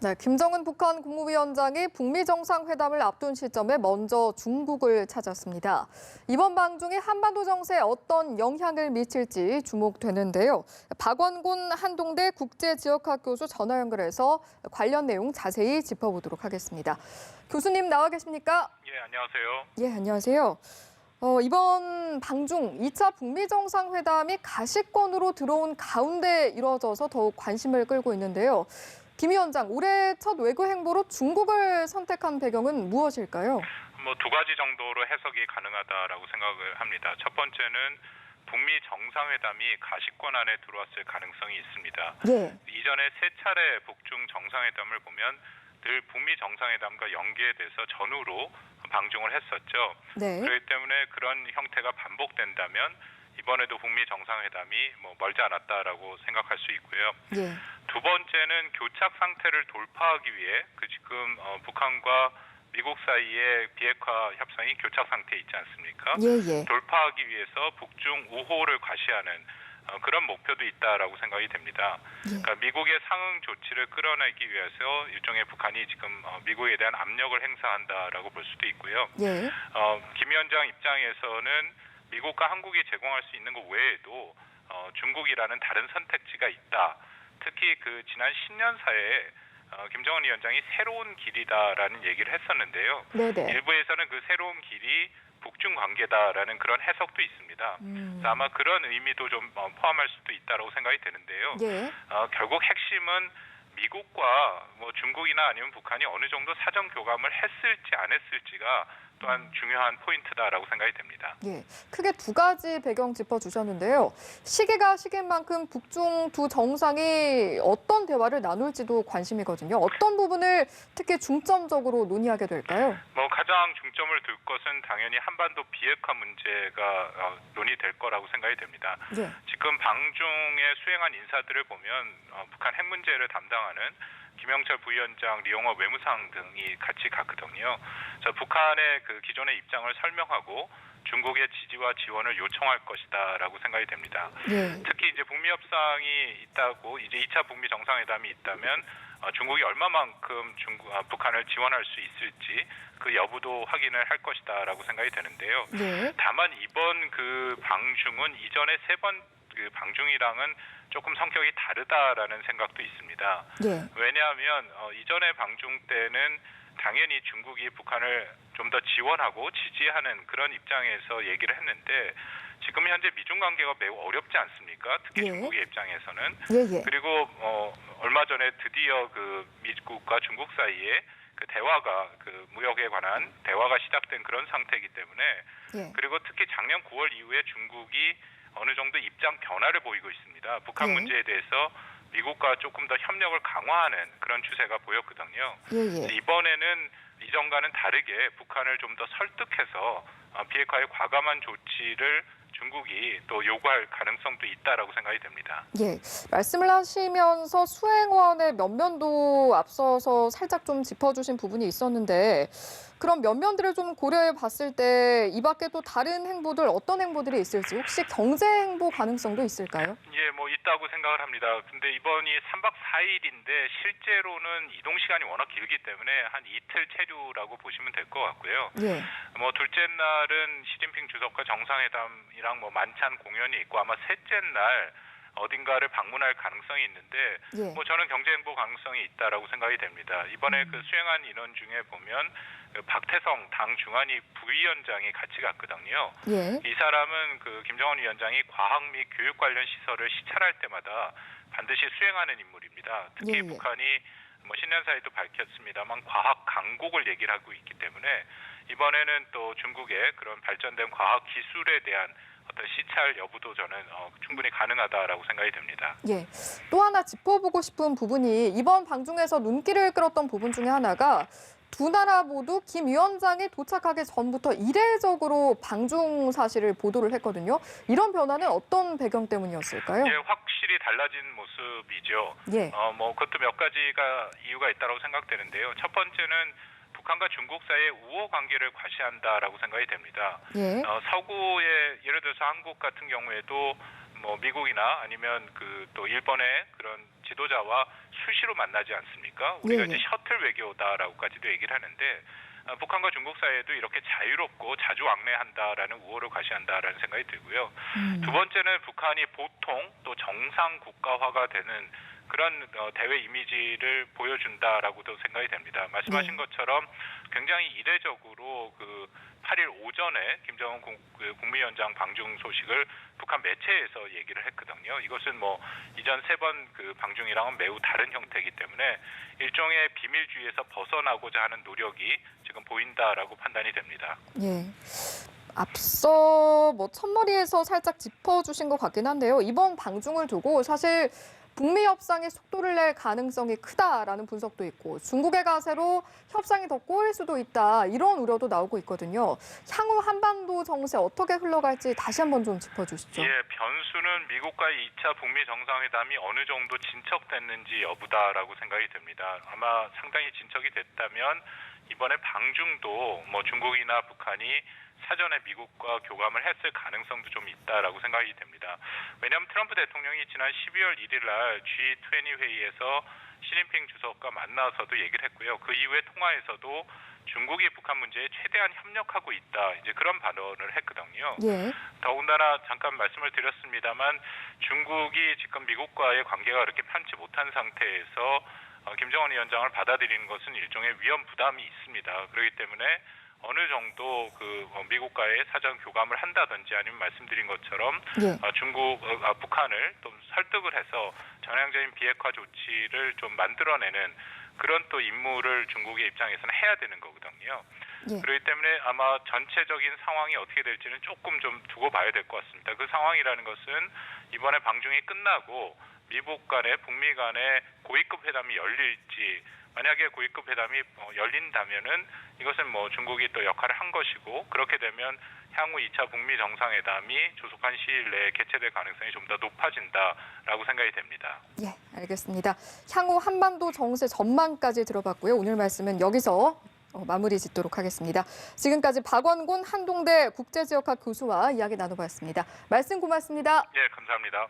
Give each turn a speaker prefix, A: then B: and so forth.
A: 네, 김정은 북한 국무위원장이 북미 정상회담을 앞둔 시점에 먼저 중국을 찾았습니다. 이번 방중이 한반도 정세에 어떤 영향을 미칠지 주목되는데요. 박원곤 한동대 국제지역학 교수 전화 연결해서 관련 내용 자세히 짚어보도록 하겠습니다. 교수님 나와 계십니까?
B: 예, 안녕하세요.
A: 예, 안녕하세요. 이번 방중 2차 북미 정상회담이 가시권으로 들어온 가운데 이루어져서 더욱 관심을 끌고 있는데요. 김 위원장, 올해 첫 외교 행보로 중국을 선택한 배경은 무엇일까요?
B: 두 가지 정도로 해석이 가능하다라고 생각을 합니다. 첫 번째는 북미 정상회담이 가시권 안에 들어왔을 가능성이 있습니다.
A: 예.
B: 이전에 세 차례 북중 정상회담을 보면 늘 북미 정상회담과 연계돼서 전후로 방중을 했었죠.
A: 네.
B: 그렇기 때문에 그런 형태가 반복된다면 이번에도 북미 정상회담이 멀지 않았다라고 생각할 수 있고요.
A: 예.
B: 두 번째는 교착 상태를 돌파하기 위해 지금 북한과 미국 사이의 비핵화 협상이 교착 상태에 있지 않습니까?
A: 예.
B: 돌파하기 위해서 북중 우호를 과시하는 그런 목표도 있다라고 생각이 됩니다. 그러니까 미국의 상응 조치를 끌어내기 위해서 일종의 북한이 지금 미국에 대한 압력을 행사한다라고 볼 수도 있고요.
A: 예.
B: 김 위원장 입장에서는 미국과 한국이 제공할 수 있는 것 외에도 중국이라는 다른 선택지가 있다. 특히 그 지난 10년 사이에 김정은 위원장이 새로운 길이다라는 얘기를 했었는데요.
A: 네네.
B: 일부에서는 그 새로운 길이 북중 관계다라는 그런 해석도 있습니다. 그래서 아마 그런 의미도 좀 포함할 수도 있다라고 생각이 되는데요.
A: 예.
B: 결국 핵심은 미국과 중국이나 아니면 북한이 어느 정도 사정 교감을 했을지 안 했을지가 또한 중요한 포인트다라고 생각이 됩니다.
A: 예, 크게 두 가지 배경 짚어주셨는데요. 시기가 시기인 만큼 북중 두 정상이 어떤 대화를 나눌지도 관심이거든요. 어떤 부분을 특히 중점적으로 논의하게 될까요?
B: 가장 중점을 둘 것은 당연히 한반도 비핵화 문제가 논의될 거라고 생각이 됩니다.
A: 예.
B: 지금 방중에 수행한 인사들을 보면 북한 핵 문제를 담당하는 김영철 부위원장, 리용호 외무상 등이 같이 갔거든요. 그래서 북한의 그 기존의 입장을 설명하고 중국의 지지와 지원을 요청할 것이다라고 생각이 됩니다.
A: 예.
B: 특히 이제 북미 협상이 있다고 이제 2차 북미 정상회담이 있다면 중국이 얼마만큼 북한을 지원할 수 있을지 그 여부도 확인을 할 것이다라고 생각이 되는데요.
A: 예.
B: 다만 이번 그 방중은 이전에 세 번 그 방중이랑은 조금 성격이 다르다라는 생각도 있습니다.
A: 예.
B: 왜냐하면 이전의 방중 때는 당연히 중국이 북한을 좀 더 지원하고 지지하는 그런 입장에서 얘기를 했는데 지금 현재 미중 관계가 매우 어렵지 않습니까? 특히
A: 예.
B: 중국의 입장에서는.
A: 예.
B: 그리고 얼마 전에 드디어 그 미국과 중국 사이에 그 대화가 그 무역에 관한 대화가 시작된 그런 상태이기 때문에
A: 예.
B: 그리고 특히 작년 9월 이후에 중국이 어느 정도 입장 변화를 보이고 있습니다. 북한
A: 예.
B: 문제에 대해서 미국과 조금 더 협력을 강화하는 그런 추세가 보였거든요.
A: 예.
B: 이번에는 이전과는 다르게 북한을 좀 더 설득해서 비핵화에 과감한 조치를 중국이 또 요구할 가능성도 있다라고 생각이 됩니다.
A: 예, 말씀을 하시면서 수행원의 면면도 앞서서 살짝 좀 짚어주신 부분이 있었는데 그런 면면들을 좀 고려해 봤을 때 이 밖에 또 다른 행보들 어떤 행보들이 있을지 혹시 경제 행보 가능성도 있을까요?
B: 예, 있다고 생각을 합니다. 근데 이번이 3박 4일인데 실제로는 이동 시간이 워낙 길기 때문에 한 이틀 체류라고 보시면 될 것 같고요.
A: 예.
B: 둘째 날은 시진핑 주석과 정상회담이랑 만찬 공연이 있고 아마 셋째 날 어딘가를 방문할 가능성이 있는데
A: 예.
B: 저는 경제행보 가능성이 있다라고 생각이 됩니다. 이번에 그 수행한 인원 중에 보면 그 박태성 당 중앙위 부위원장이 같이 갔거든요.
A: 예.
B: 이 사람은 그 김정은 위원장이 과학 및 교육 관련 시설을 시찰할 때마다 반드시 수행하는 인물입니다. 특히
A: 예.
B: 북한이 신년사에도 밝혔습니다만 과학 강국을 얘기를 하고 있기 때문에 이번에는 또 중국의 그런 발전된 과학 기술에 대한 어떤 시찰 여부도 저는 충분히 가능하다라고 생각이 됩니다.
A: 예. 또 하나 짚어보고 싶은 부분이 이번 방중에서 눈길을 끌었던 부분 중에 하나가 두 나라 모두 김 위원장이 도착하기 전부터 이례적으로 방중 사실을 보도를 했거든요. 이런 변화는 어떤 배경 때문이었을까요?
B: 예, 확실히 달라진 모습이죠.
A: 예.
B: 그것도 몇 가지가 이유가 있다고 생각되는데요. 첫 번째는 북한과 중국 사이의 우호 관계를 과시한다라고 생각이 됩니다.
A: 예.
B: 서구의 예를 들어서 한국 같은 경우에도 미국이나 아니면 그 또 일본의 그런 지도자와 수시로 만나지 않습니까? 우리가
A: 예.
B: 이제 셔틀 외교다라고까지도 얘기를 하는데 북한과 중국 사이에도 이렇게 자유롭고 자주 왕래한다라는 우호를 과시한다라는 생각이 들고요. 두 번째는 북한이 보통 또 정상 국가화가 되는 그런 대외 이미지를 보여준다라고도 생각이 됩니다. 말씀하신 것처럼 굉장히 이례적으로 그 8일 오전에 김정은 국무위원장 방중 소식을 북한 매체에서 얘기를 했거든요. 이것은 뭐 이전 3번 그 방중이랑은 매우 다른 형태이기 때문에 일종의 비밀주의에서 벗어나고자 하는 노력이 지금 보인다라고 판단이 됩니다.
A: 예. 앞서 뭐 첫머리에서 살짝 짚어주신 것 같긴 한데요. 이번 방중을 두고 사실 북미 협상에 속도를 낼 가능성이 크다라는 분석도 있고 중국의 가세로 협상이 더 꼬일 수도 있다 이런 우려도 나오고 있거든요. 향후 한반도 정세 어떻게 흘러갈지 다시 한번 좀 짚어주시죠.
B: 예, 변수는 미국과의 2차 북미 정상회담이 어느 정도 진척됐는지 여부다라고 생각이 듭니다. 아마 상당히 진척이 됐다면 이번에 방중도 뭐 중국이나 북한이 사전에 미국과 교감을 했을 가능성도 좀 있다라고 생각이 됩니다. 왜냐하면 트럼프 대통령이 지난 12월 1일 날 G20 회의에서 시진핑 주석과 만나서도 얘기를 했고요. 그 이후에 통화에서도 중국이 북한 문제에 최대한 협력하고 있다. 이제 그런 발언을 했거든요.
A: 예.
B: 더군다나 잠깐 말씀을 드렸습니다만 중국이 지금 미국과의 관계가 그렇게 편치 못한 상태에서 김정은 위원장을 받아들이는 것은 일종의 위험 부담이 있습니다. 그렇기 때문에 어느 정도 그 미국과의 사전 교감을 한다든지 아니면 말씀드린 것처럼 북한을 좀 설득을 해서 전향적인 비핵화 조치를 좀 만들어내는 그런 또 임무를 중국의 입장에서는 해야 되는 거거든요. 그렇기 때문에 아마 전체적인 상황이 어떻게 될지는 조금 좀 두고 봐야 될 것 같습니다. 그 상황이라는 것은 이번에 방중이 끝나고 미국 간에 북미 간에 고위급 회담이 열릴지 만약에 고위급 회담이 열린다면은 이것은 뭐 중국이 또 역할을 한 것이고 그렇게 되면 향후 2차 북미 정상회담이 조속한 시일 내에 개최될 가능성이 좀 더 높아진다라고 생각이 됩니다.
A: 예, 알겠습니다. 향후 한반도 정세 전망까지 들어봤고요. 오늘 말씀은 여기서 마무리 짓도록 하겠습니다. 지금까지 박원곤 한동대 국제지역학 교수와 이야기 나눠봤습니다. 말씀 고맙습니다.
B: 예, 감사합니다.